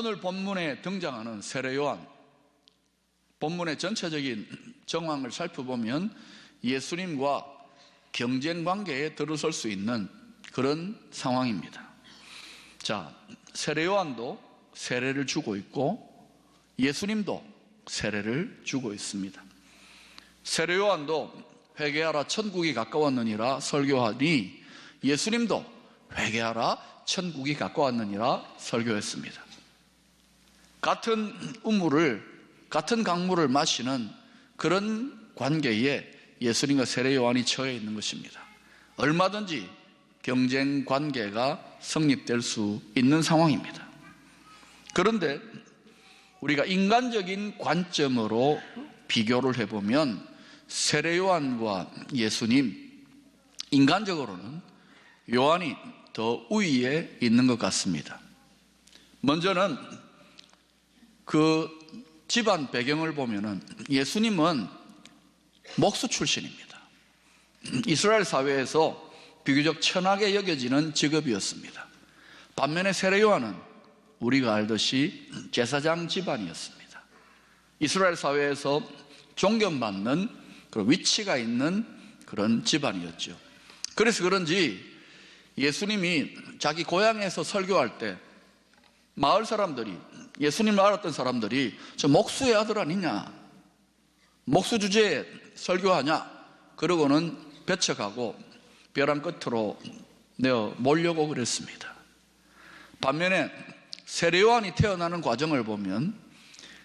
오늘 본문에 등장하는 세례 요한, 본문의 전체적인 정황을 살펴보면 예수님과 경쟁 관계에 들어설 수 있는 그런 상황입니다. 자, 세례 요한도 세례를 주고 있고 예수님도 세례를 주고 있습니다. 세례 요한도 회개하라 천국이 가까웠느니라 설교하니 예수님도 회개하라 천국이 가까웠느니라 설교했습니다. 같은 우물을, 같은 강물을 마시는 그런 관계에 예수님과 세례 요한이 처해 있는 것입니다. 얼마든지 경쟁 관계가 성립될 수 있는 상황입니다. 그런데 우리가 인간적인 관점으로 비교를 해보면 세례 요한과 예수님, 인간적으로는 요한이 더 우위에 있는 것 같습니다. 먼저는 그 집안 배경을 보면은 예수님은 목수 출신입니다. 이스라엘 사회에서 비교적 천하게 여겨지는 직업이었습니다. 반면에 세례 요한은 우리가 알듯이 제사장 집안이었습니다. 이스라엘 사회에서 존경받는 그런 위치가 있는 그런 집안이었죠. 그래서 그런지 예수님이 자기 고향에서 설교할 때 마을 사람들이, 예수님을 알았던 사람들이 저 목수의 아들 아니냐, 목수 주제에 설교하냐, 그러고는 배척하고 벼랑 끝으로 내어 몰려고 그랬습니다. 반면에 세례 요한이 태어나는 과정을 보면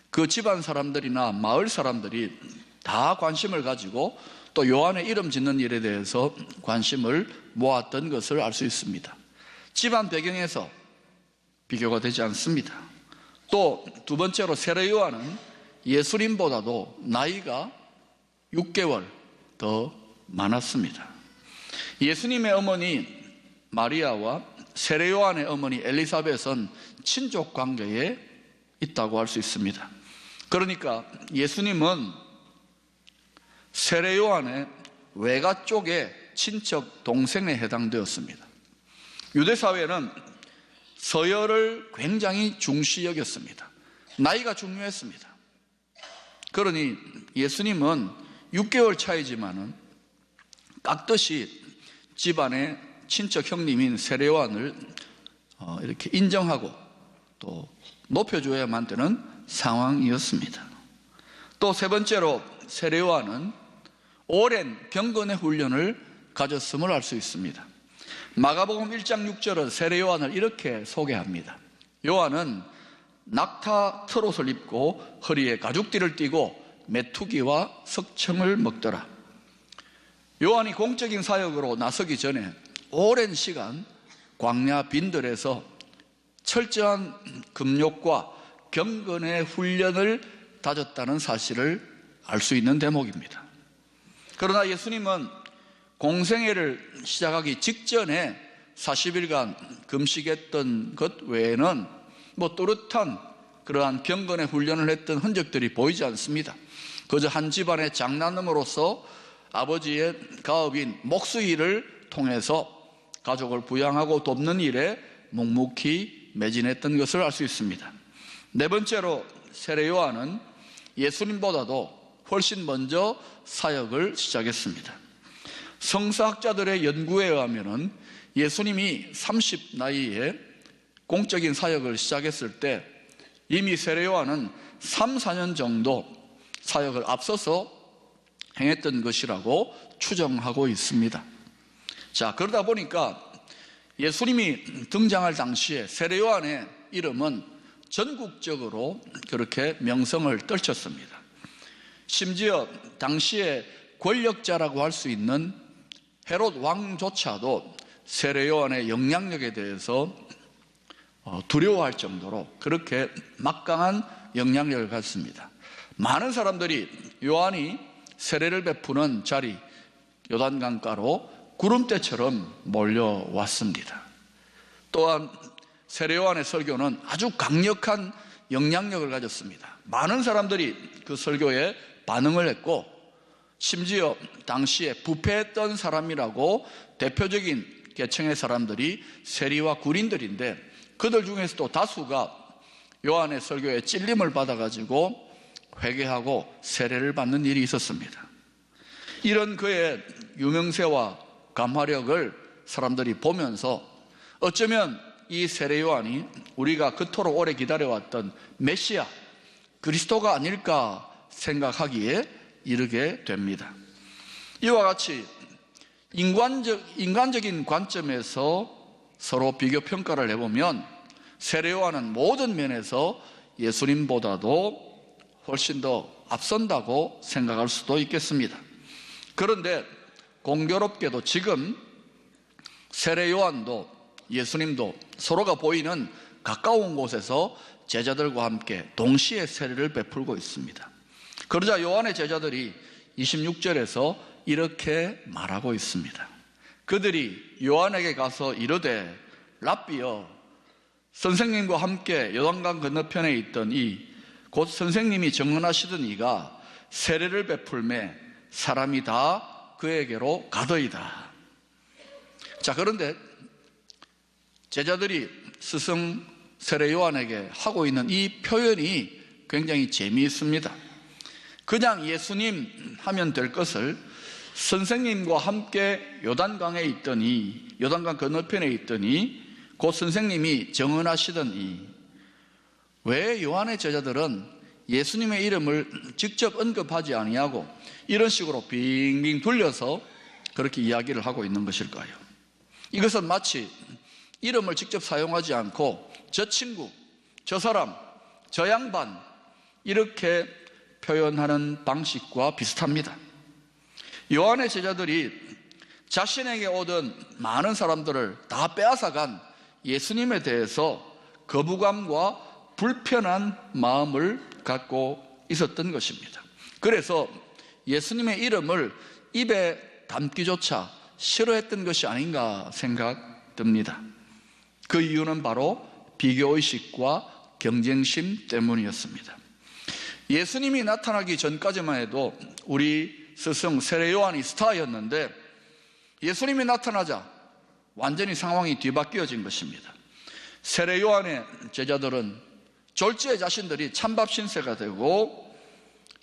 그 집안 사람들이나 마을 사람들이 다 관심을 가지고 또 요한의 이름 짓는 일에 대해서 관심을 모았던 것을 알 수 있습니다. 집안 배경에서 비교가 되지 않습니다. 또 두 번째로 세례 요한은 예수님보다도 나이가 6개월 더 많았습니다. 예수님의 어머니 마리아와 세례 요한의 어머니 엘리사벳은 친족 관계에 있다고 할 수 있습니다. 그러니까 예수님은 세례 요한의 외가 쪽의 친척 동생에 해당되었습니다. 유대 사회는 서열을 굉장히 중시 여겼습니다. 나이가 중요했습니다. 그러니 예수님은 6개월 차이지만은 깍듯이 집안의 친척 형님인 세례 요한을 이렇게 인정하고 또 높여줘야만 되는 상황이었습니다. 또 세 번째로 세례 요한은 오랜 경건의 훈련을 가졌음을 알 수 있습니다. 마가복음 1장 6절은 세례 요한을 이렇게 소개합니다. 요한은 낙타 트롯을 입고 허리에 가죽띠를 띠고 메투기와 석청을 먹더라. 요한이 공적인 사역으로 나서기 전에 오랜 시간 광야 빈들에서 철저한 금욕과 경건의 훈련을 다졌다는 사실을 알 수 있는 대목입니다. 그러나 예수님은 공생애를 시작하기 직전에 40일간 금식했던 것 외에는 또렷한 그러한 경건의 훈련을 했던 흔적들이 보이지 않습니다. 그저 한 집안의 장남으로서 아버지의 가업인 목수 일을 통해서 가족을 부양하고 돕는 일에 묵묵히 매진했던 것을 알 수 있습니다. 네 번째로 세례 요한은 예수님보다도 훨씬 먼저 사역을 시작했습니다. 성서학자들의 연구에 의하면 예수님이 30 나이에 공적인 사역을 시작했을 때 이미 세례 요한은 3, 4년 정도 사역을 앞서서 행했던 것이라고 추정하고 있습니다. 자, 그러다 보니까 예수님이 등장할 당시에 세례 요한의 이름은 전국적으로 그렇게 명성을 떨쳤습니다. 심지어 당시에 권력자라고 할 수 있는 헤롯 왕조차도 세례 요한의 영향력에 대해서 두려워할 정도로 그렇게 막강한 영향력을 갖습니다. 많은 사람들이 요한이 세례를 베푸는 자리 요단강가로 구름대처럼 몰려왔습니다. 또한 세례 요한의 설교는 아주 강력한 영향력을 가졌습니다. 많은 사람들이 그 설교에 반응을 했고 심지어 당시에 부패했던 사람이라고 대표적인 계층의 사람들이 세리와 군인들인데 그들 중에서도 다수가 요한의 설교에 찔림을 받아가지고 회개하고 세례를 받는 일이 있었습니다. 이런 그의 유명세와 감화력을 사람들이 보면서 어쩌면 이 세례 요한이 우리가 그토록 오래 기다려왔던 메시아, 그리스도가 아닐까 생각하기에 이르게 됩니다. 이와 같이 인간적인 관점에서 서로 비교 평가를 해보면 세례 요한은 모든 면에서 예수님보다도 훨씬 더 앞선다고 생각할 수도 있겠습니다. 그런데 공교롭게도 지금 세례 요한도 예수님도 서로가 보이는 가까운 곳에서 제자들과 함께 동시에 세례를 베풀고 있습니다. 그러자 요한의 제자들이 26절에서 이렇게 말하고 있습니다. 그들이 요한에게 가서 이르되 랍비여, 선생님과 함께 요단강 건너편에 있던 곧 선생님이 정언하시던 이가 세례를 베풀매 사람이 다 그에게로 가더이다. 자, 그런데 제자들이 스승 세례 요한에게 하고 있는 이 표현이 굉장히 재미있습니다. 그냥 예수님 하면 될 것을 선생님과 함께 요단강에 있더니, 요단강 건너편에 있더니 곧 선생님이 정언하시더니, 왜 요한의 제자들은 예수님의 이름을 직접 언급하지 아니하고 이런 식으로 빙빙 돌려서 그렇게 이야기를 하고 있는 것일까요? 이것은 마치 이름을 직접 사용하지 않고 저 친구, 저 사람, 저 양반 이렇게 표현하는 방식과 비슷합니다. 요한의 제자들이 자신에게 오던 많은 사람들을 다 빼앗아간 예수님에 대해서 거부감과 불편한 마음을 갖고 있었던 것입니다. 그래서 예수님의 이름을 입에 담기조차 싫어했던 것이 아닌가 생각됩니다. 그 이유는 바로 비교의식과 경쟁심 때문이었습니다. 예수님이 나타나기 전까지만 해도 우리 스승 세례 요한이 스타였는데 예수님이 나타나자 완전히 상황이 뒤바뀌어진 것입니다. 세례 요한의 제자들은 졸지에 자신들이 찬밥 신세가 되고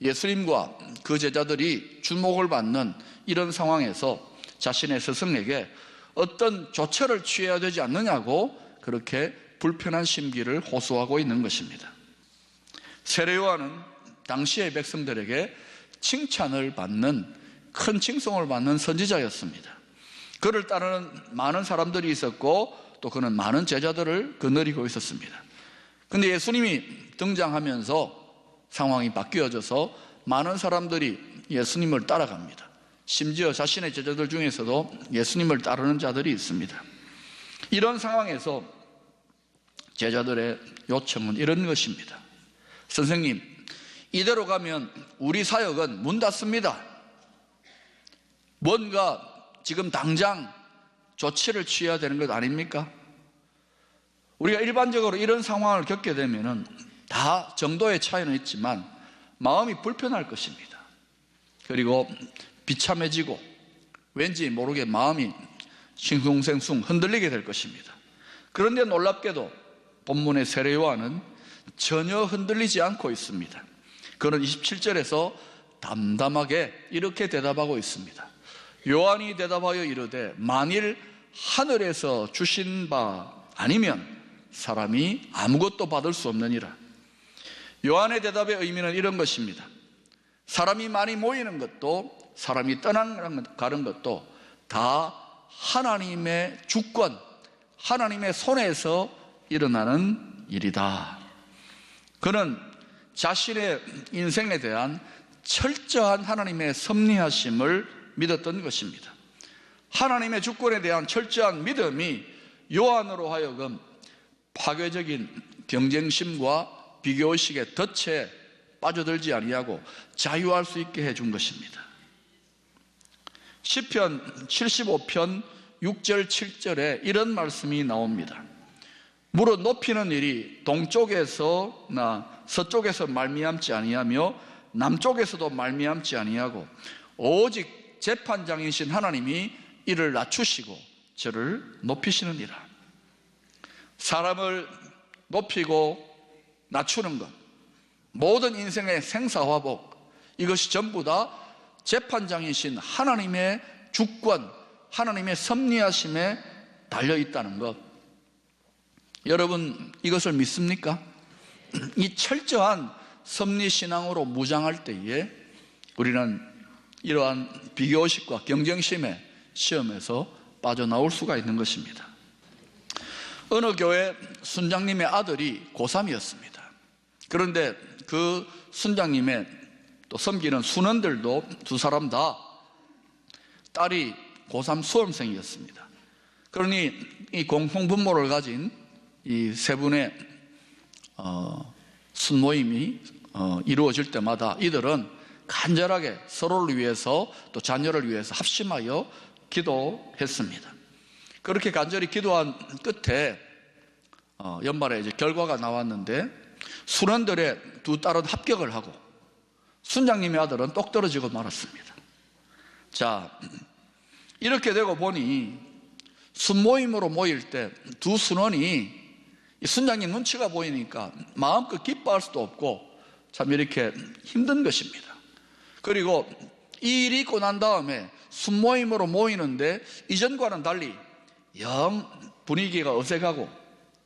예수님과 그 제자들이 주목을 받는 이런 상황에서 자신의 스승에게 어떤 조처를 취해야 되지 않느냐고 그렇게 불편한 심기를 호소하고 있는 것입니다. 세례 요한은 당시의 백성들에게 칭찬을 받는, 큰 칭송을 받는 선지자였습니다. 그를 따르는 많은 사람들이 있었고 또 그는 많은 제자들을 거느리고 있었습니다. 그런데 예수님이 등장하면서 상황이 바뀌어져서 많은 사람들이 예수님을 따라갑니다. 심지어 자신의 제자들 중에서도 예수님을 따르는 자들이 있습니다. 이런 상황에서 제자들의 요청은 이런 것입니다. 선생님, 이대로 가면 우리 사역은 문 닫습니다. 뭔가 지금 당장 조치를 취해야 되는 것 아닙니까? 우리가 일반적으로 이런 상황을 겪게 되면 다 정도의 차이는 있지만 마음이 불편할 것입니다. 그리고 비참해지고 왠지 모르게 마음이 싱숭생숭 흔들리게 될 것입니다. 그런데 놀랍게도 본문의 세례 요한은 전혀 흔들리지 않고 있습니다. 그는 27절에서 담담하게 이렇게 대답하고 있습니다. 요한이 대답하여 이르되 만일 하늘에서 주신 바 아니면 사람이 아무것도 받을 수 없느니라. 요한의 대답의 의미는 이런 것입니다. 사람이 많이 모이는 것도 사람이 떠나가는 것도 다 하나님의 주권, 하나님의 손에서 일어나는 일이다. 그는 자신의 인생에 대한 철저한 하나님의 섭리하심을 믿었던 것입니다. 하나님의 주권에 대한 철저한 믿음이 요한으로 하여금 파괴적인 경쟁심과 비교의식의 덫에 빠져들지 아니하고 자유할 수 있게 해준 것입니다. 시편 75편 6절 7절에 이런 말씀이 나옵니다. 무릇 높이는 일이 동쪽에서나 서쪽에서 말미암지 아니하며 남쪽에서도 말미암지 아니하고 오직 재판장이신 하나님이 이를 낮추시고 저를 높이시느니라. 사람을 높이고 낮추는 것, 모든 인생의 생사화복, 이것이 전부 다 재판장이신 하나님의 주권, 하나님의 섭리하심에 달려있다는 것. 여러분, 이것을 믿습니까? 이 철저한 섭리신앙으로 무장할 때에 우리는 이러한 비교의식과 경쟁심의 시험에서 빠져나올 수가 있는 것입니다. 어느 교회 순장님의 아들이 고3이었습니다. 그런데 그 순장님의 또 섬기는 순원들도 두 사람 다 딸이 고3 수험생이었습니다. 그러니 이 공통분모를 가진 이 세 분의 순모임이 이루어질 때마다 이들은 간절하게 서로를 위해서 또 자녀를 위해서 합심하여 기도했습니다. 그렇게 간절히 기도한 끝에 연말에 이제 결과가 나왔는데 순원들의 두 딸은 합격을 하고 순장님의 아들은 똑 떨어지고 말았습니다. 자, 이렇게 되고 보니 순모임으로 모일 때 두 순원이 이 순장님 눈치가 보이니까 마음껏 기뻐할 수도 없고 참 이렇게 힘든 것입니다. 그리고 이 일이 있고 난 다음에 순모임으로 모이는데 이전과는 달리 영 분위기가 어색하고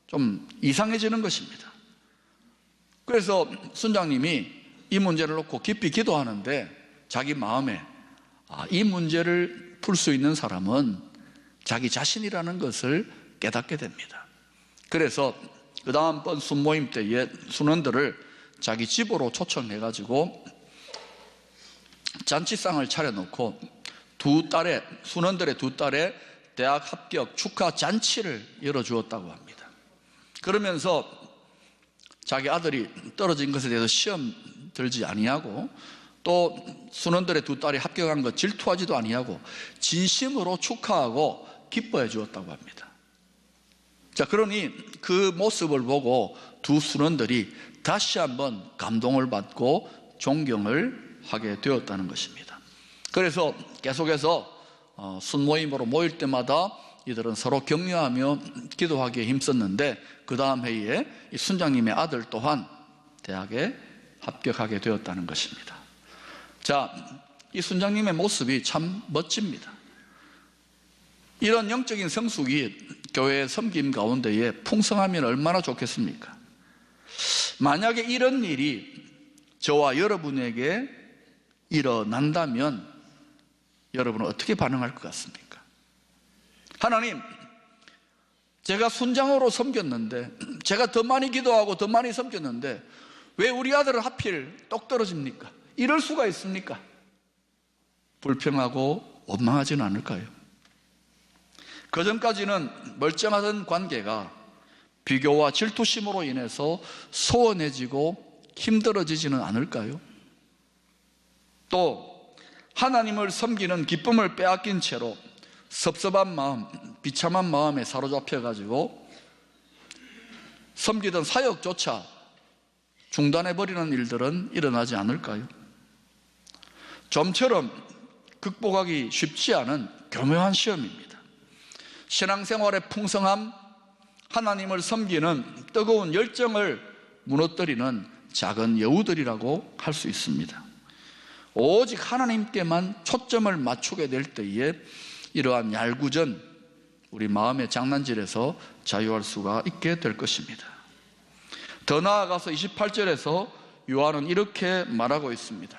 좀 이상해지는 것입니다. 그래서 순장님이 이 문제를 놓고 깊이 기도하는데 자기 마음에 이 문제를 풀 수 있는 사람은 자기 자신이라는 것을 깨닫게 됩니다. 그래서 그 다음번 순모임 때에 순원들을 자기 집으로 초청해가지고 잔치상을 차려놓고 순원들의 두 딸의 대학 합격 축하 잔치를 열어주었다고 합니다. 그러면서 자기 아들이 떨어진 것에 대해서 시험 들지 아니하고 또 순원들의 두 딸이 합격한 것 질투하지도 아니하고 진심으로 축하하고 기뻐해 주었다고 합니다. 자, 그러니 그 모습을 보고 두 순원들이 다시 한번 감동을 받고 존경을 하게 되었다는 것입니다. 그래서 계속해서 순모임으로 모일 때마다 이들은 서로 격려하며 기도하기에 힘썼는데 그 다음 해에 이 순장님의 아들 또한 대학에 합격하게 되었다는 것입니다. 자, 이 순장님의 모습이 참 멋집니다. 이런 영적인 성숙이 교회의 섬김 가운데에 풍성하면 얼마나 좋겠습니까? 만약에 이런 일이 저와 여러분에게 일어난다면 여러분은 어떻게 반응할 것 같습니까? 하나님, 제가 순장으로 섬겼는데, 제가 더 많이 기도하고 더 많이 섬겼는데 왜 우리 아들은 하필 똑 떨어집니까? 이럴 수가 있습니까? 불평하고 원망하지는 않을까요? 그전까지는 멀쩡하던 관계가 비교와 질투심으로 인해서 소원해지고 힘들어지지는 않을까요? 또 하나님을 섬기는 기쁨을 빼앗긴 채로 섭섭한 마음, 비참한 마음에 사로잡혀가지고 섬기던 사역조차 중단해버리는 일들은 일어나지 않을까요? 좀처럼 극복하기 쉽지 않은 교묘한 시험입니다. 신앙생활의 풍성함, 하나님을 섬기는 뜨거운 열정을 무너뜨리는 작은 여우들이라고 할 수 있습니다. 오직 하나님께만 초점을 맞추게 될 때에 이러한 얄궂은 우리 마음의 장난질에서 자유할 수가 있게 될 것입니다. 더 나아가서 28절에서 요한은 이렇게 말하고 있습니다.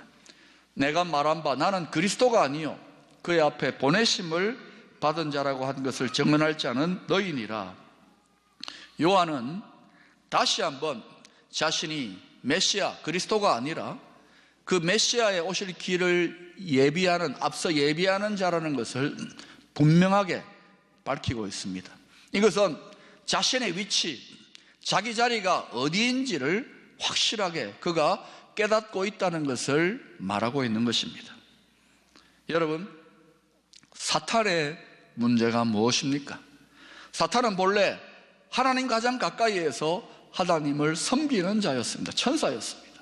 내가 말한 바 나는 그리스도가 아니요 그의 앞에 보내심을 받은 자라고 한 것을 증언할 자는 너희니라. 요한은 다시 한번 자신이 메시아 그리스도가 아니라 그 메시아의 오실 길을 앞서 예비하는 자라는 것을 분명하게 밝히고 있습니다. 이것은 자신의 위치, 자기 자리가 어디인지를 확실하게 그가 깨닫고 있다는 것을 말하고 있는 것입니다. 여러분, 사탄의 문제가 무엇입니까? 사탄은 본래 하나님 가장 가까이에서 하나님을 섬기는 자였습니다. 천사였습니다.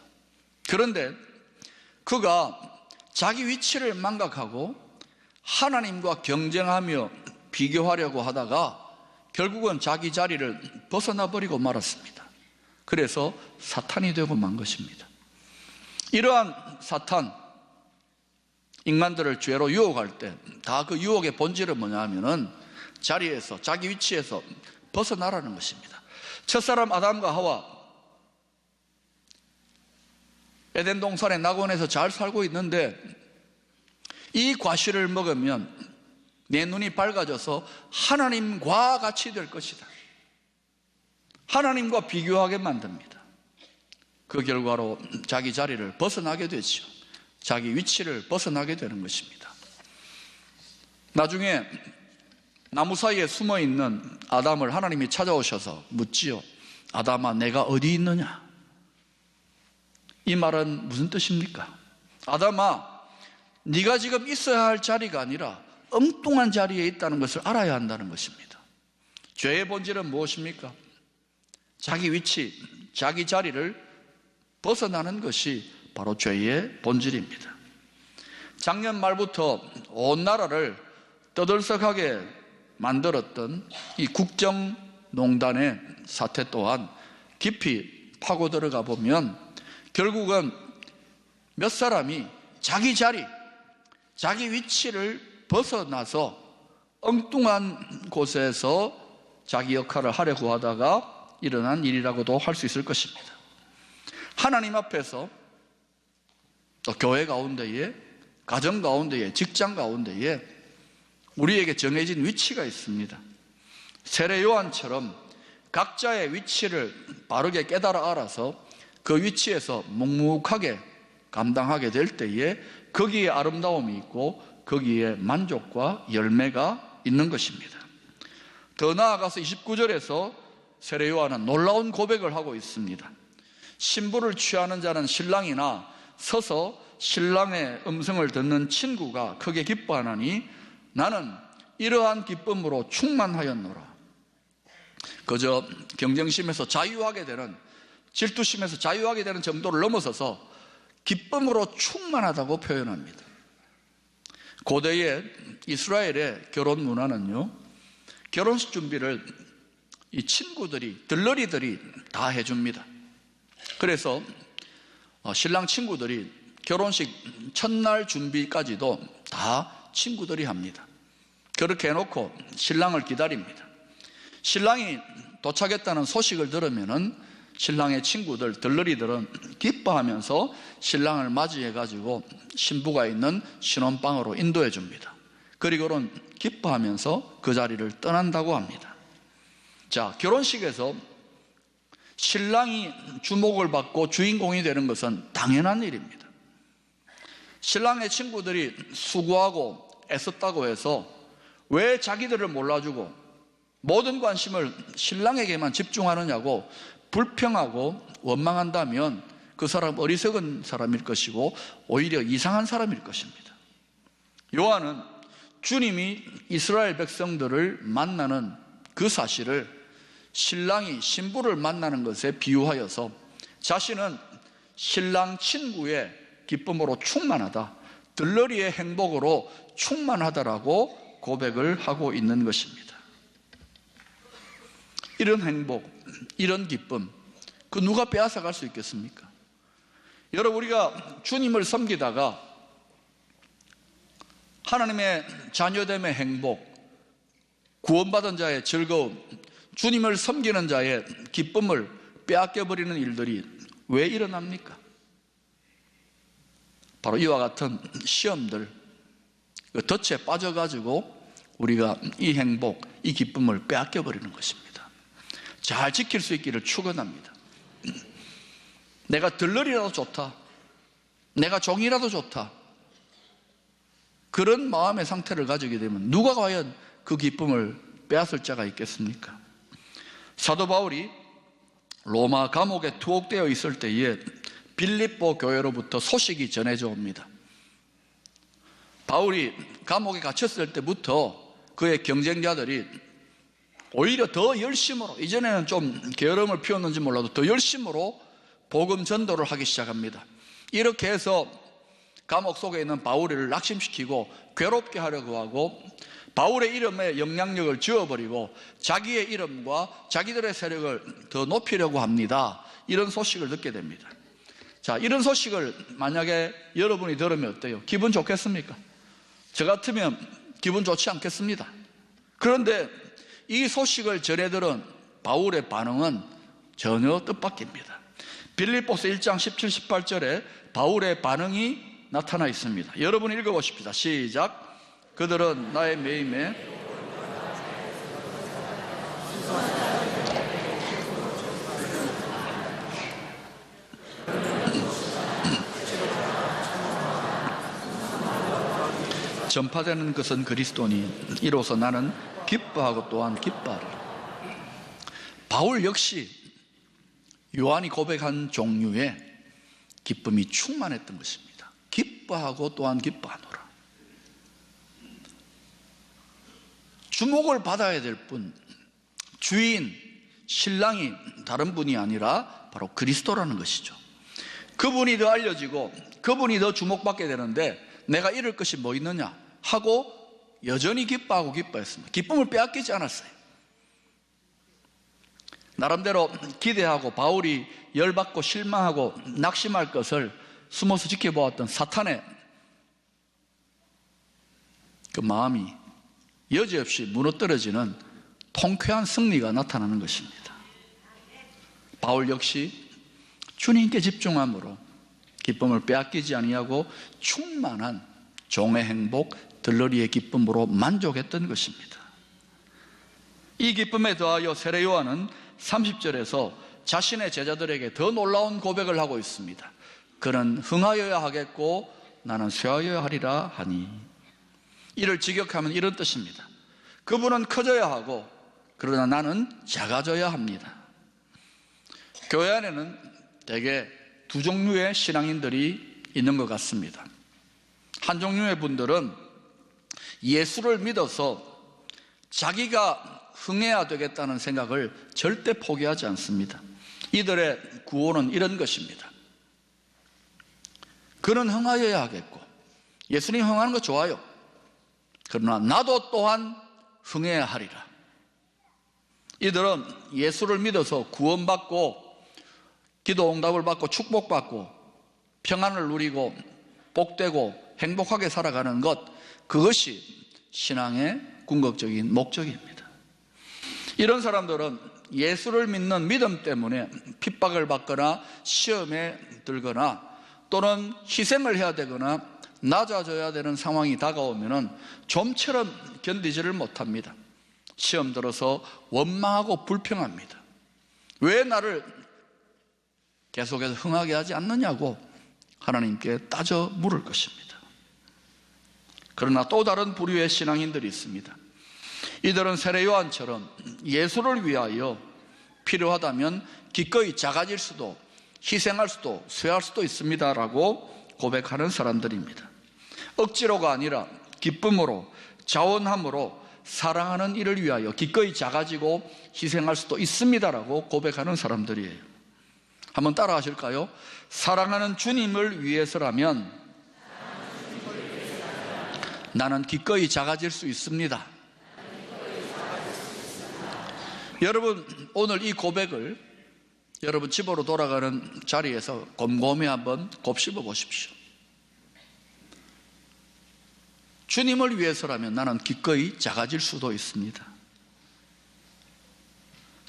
그런데 그가 자기 위치를 망각하고 하나님과 경쟁하며 비교하려고 하다가 결국은 자기 자리를 벗어나 버리고 말았습니다. 그래서 사탄이 되고 만 것입니다. 이러한 사탄, 인간들을 죄로 유혹할 때 다 그 유혹의 본질은 뭐냐 하면은 자리에서, 자기 위치에서 벗어나라는 것입니다. 첫사람 아담과 하와 에덴 동산의 낙원에서 잘 살고 있는데 이 과실을 먹으면 내 눈이 밝아져서 하나님과 같이 될 것이다. 하나님과 비교하게 만듭니다. 그 결과로 자기 자리를 벗어나게 되죠. 자기 위치를 벗어나게 되는 것입니다. 나중에 나무 사이에 숨어 있는 아담을 하나님이 찾아오셔서 묻지요. 아담아, 내가 어디 있느냐? 이 말은 무슨 뜻입니까? 아담아, 네가 지금 있어야 할 자리가 아니라 엉뚱한 자리에 있다는 것을 알아야 한다는 것입니다. 죄의 본질은 무엇입니까? 자기 위치, 자기 자리를 벗어나는 것이 바로 죄의 본질입니다. 작년 말부터 온 나라를 떠들썩하게 만들었던 이 국정농단의 사태 또한 깊이 파고 들어가 보면 결국은 몇 사람이 자기 자리, 자기 위치를 벗어나서 엉뚱한 곳에서 자기 역할을 하려고 하다가 일어난 일이라고도 할 수 있을 것입니다. 하나님 앞에서 또 교회 가운데에, 가정 가운데에, 직장 가운데에 우리에게 정해진 위치가 있습니다. 세례 요한처럼 각자의 위치를 바르게 깨달아 알아서 그 위치에서 묵묵하게 감당하게 될 때에 거기에 아름다움이 있고 거기에 만족과 열매가 있는 것입니다. 더 나아가서 29절에서 세례 요한은 놀라운 고백을 하고 있습니다. 신부를 취하는 자는 신랑이나 서서 신랑의 음성을 듣는 친구가 크게 기뻐하나니 나는 이러한 기쁨으로 충만하였노라. 그저 경쟁심에서 자유하게 되는, 질투심에서 자유하게 되는 정도를 넘어서서 기쁨으로 충만하다고 표현합니다. 고대의 이스라엘의 결혼 문화는요, 결혼식 준비를 이 친구들이, 들러리들이 다 해줍니다. 그래서 신랑 친구들이 결혼식 첫날 준비까지도 다 친구들이 합니다. 그렇게 해놓고 신랑을 기다립니다. 신랑이 도착했다는 소식을 들으면은 신랑의 친구들, 들러리들은 기뻐하면서 신랑을 맞이해가지고 신부가 있는 신혼방으로 인도해 줍니다. 그리고는 기뻐하면서 그 자리를 떠난다고 합니다. 자, 결혼식에서 신랑이 주목을 받고 주인공이 되는 것은 당연한 일입니다. 신랑의 친구들이 수고하고 애썼다고 해서 왜 자기들을 몰라주고 모든 관심을 신랑에게만 집중하느냐고 불평하고 원망한다면 그 사람 어리석은 사람일 것이고 오히려 이상한 사람일 것입니다. 요한은 주님이 이스라엘 백성들을 만나는 그 사실을 신랑이 신부를 만나는 것에 비유하여서 자신은 신랑 친구의 기쁨으로 충만하다, 들러리의 행복으로 충만하다라고 고백을 하고 있는 것입니다. 이런 행복, 이런 기쁨, 그 누가 빼앗아 갈 수 있겠습니까? 여러분, 우리가 주님을 섬기다가 하나님의 자녀됨의 행복, 구원받은 자의 즐거움, 주님을 섬기는 자의 기쁨을 빼앗겨버리는 일들이 왜 일어납니까? 바로 이와 같은 시험들, 그 덫에 빠져가지고 우리가 이 행복, 이 기쁨을 빼앗겨버리는 것입니다. 잘 지킬 수 있기를 축원합니다. 내가 들러리라도 좋다, 내가 종이라도 좋다, 그런 마음의 상태를 가지게 되면 누가 과연 그 기쁨을 빼앗을 자가 있겠습니까? 사도 바울이 로마 감옥에 투옥되어 있을 때에 빌립보 교회로부터 소식이 전해져 옵니다. 바울이 감옥에 갇혔을 때부터 그의 경쟁자들이 오히려 더 열심으로, 이전에는 좀 게으름을 피웠는지 몰라도 더 열심으로 복음 전도를 하기 시작합니다. 이렇게 해서 감옥 속에 있는 바울을 낙심시키고 괴롭게 하려고 하고 바울의 이름에 영향력을 지워버리고 자기의 이름과 자기들의 세력을 더 높이려고 합니다. 이런 소식을 듣게 됩니다. 자, 이런 소식을 만약에 여러분이 들으면 어때요? 기분 좋겠습니까? 저 같으면 기분 좋지 않겠습니다. 그런데 이 소식을 전해 들은 바울의 반응은 전혀 뜻밖입니다. 빌립보서 1장 17, 18절에 바울의 반응이 나타나 있습니다. 여러분 읽어보십시다. 시작. 그들은 나의 매임에 전파되는 것은 그리스도니 이로써 나는 기뻐하고 또한 기뻐하리라. 바울 역시 요한이 고백한 종류의 기쁨이 충만했던 것입니다. 기뻐하고 또한 기뻐하노라. 주목을 받아야 될 분, 주인, 신랑이 다른 분이 아니라 바로 그리스도라는 것이죠. 그분이 더 알려지고 그분이 더 주목받게 되는데 내가 잃을 것이 뭐 있느냐 하고 여전히 기뻐하고 기뻐했습니다. 기쁨을 빼앗기지 않았어요. 나름대로 기대하고 바울이 열받고 실망하고 낙심할 것을 숨어서 지켜보았던 사탄의 그 마음이 여지없이 무너뜨려지는 통쾌한 승리가 나타나는 것입니다. 바울 역시 주님께 집중함으로 기쁨을 빼앗기지 아니하고 충만한 종의 행복, 들러리의 기쁨으로 만족했던 것입니다. 이 기쁨에 더하여 세례 요한은 30절에서 자신의 제자들에게 더 놀라운 고백을 하고 있습니다. 그는 흥하여야 하겠고 나는 쇠하여야 하리라 하니. 이를 직역하면 이런 뜻입니다. 그분은 커져야 하고 그러나 나는 작아져야 합니다. 교회 안에는 대개 두 종류의 신앙인들이 있는 것 같습니다. 한 종류의 분들은 예수를 믿어서 자기가 흥해야 되겠다는 생각을 절대 포기하지 않습니다. 이들의 구호는 이런 것입니다. 그는 흥하여야 하겠고 예수님 흥하는 거 좋아요. 그러나 나도 또한 흥해야 하리라. 이들은 예수를 믿어서 구원받고 기도 응답을 받고 축복받고 평안을 누리고 복되고 행복하게 살아가는 것, 그것이 신앙의 궁극적인 목적입니다. 이런 사람들은 예수를 믿는 믿음 때문에 핍박을 받거나 시험에 들거나 또는 희생을 해야 되거나 낮아져야 되는 상황이 다가오면 좀처럼 견디지를 못합니다. 시험 들어서 원망하고 불평합니다. 왜 나를 계속해서 흥하게 하지 않느냐고 하나님께 따져 물을 것입니다. 그러나 또 다른 부류의 신앙인들이 있습니다. 이들은 세례 요한처럼 예수를 위하여 필요하다면 기꺼이 작아질 수도 희생할 수도 쇠할 수도 있습니다라고 고백하는 사람들입니다. 억지로가 아니라 기쁨으로 자원함으로 사랑하는 이를 위하여 기꺼이 작아지고 희생할 수도 있습니다라고 고백하는 사람들이에요. 한번 따라 하실까요? 사랑하는 주님을 위해서라면 나는 기꺼이 작아질 수 있습니다. 여러분, 오늘 이 고백을 여러분 집으로 돌아가는 자리에서 곰곰이 한번 곱씹어 보십시오. 주님을 위해서라면 나는 기꺼이 작아질 수도 있습니다.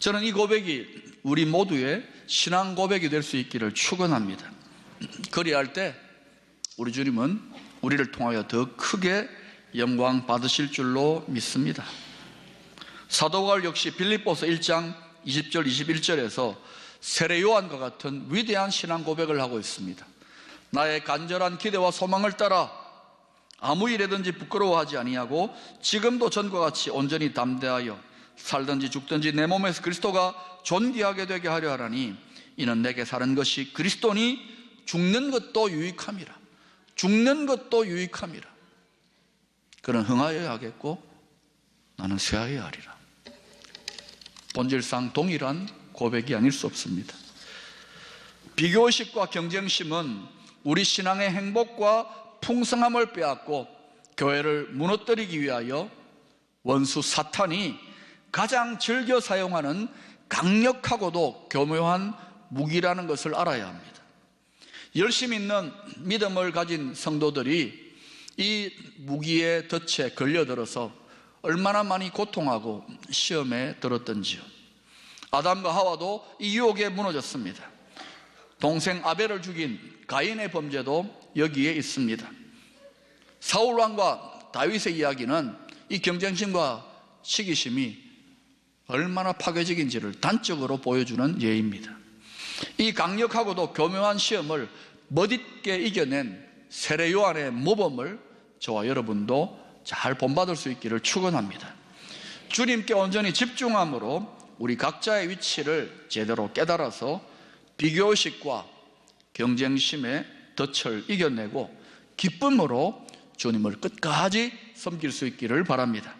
저는 이 고백이 우리 모두의 신앙 고백이 될 수 있기를 축원합니다. 그리할 때 우리 주님은 우리를 통하여 더 크게 영광 받으실 줄로 믿습니다. 사도 바울 역시 빌립보서 1장 20절 21절에서 세례 요한과 같은 위대한 신앙 고백을 하고 있습니다. 나의 간절한 기대와 소망을 따라 아무 일에든지 부끄러워하지 아니하고 지금도 전과 같이 온전히 담대하여 살든지 죽든지 내 몸에서 그리스도가 존귀하게 되게 하려 하라니 이는 내게 사는 것이 그리스도니 죽는 것도 유익함이라. 죽는 것도 유익함이라. 그는 흥하여야 하겠고 나는 쇠하여야 하리라. 본질상 동일한 고백이 아닐 수 없습니다. 비교의식과 경쟁심은 우리 신앙의 행복과 풍성함을 빼앗고 교회를 무너뜨리기 위하여 원수 사탄이 가장 즐겨 사용하는 강력하고도 교묘한 무기라는 것을 알아야 합니다. 열심 있는 믿음을 가진 성도들이 이 무기의 덫에 걸려들어서 얼마나 많이 고통하고 시험에 들었던지요. 아담과 하와도 이 유혹에 무너졌습니다. 동생 아벨을 죽인 가인의 범죄도 여기에 있습니다. 사울 왕과 다윗의 이야기는 이 경쟁심과 시기심이 얼마나 파괴적인지를 단적으로 보여주는 예입니다. 이 강력하고도 교묘한 시험을 멋있게 이겨낸 세례 요한의 모범을 저와 여러분도 잘 본받을 수 있기를 축원합니다. 주님께 온전히 집중함으로 우리 각자의 위치를 제대로 깨달아서 비교의식과 경쟁심의 덫을 이겨내고 기쁨으로 주님을 끝까지 섬길 수 있기를 바랍니다.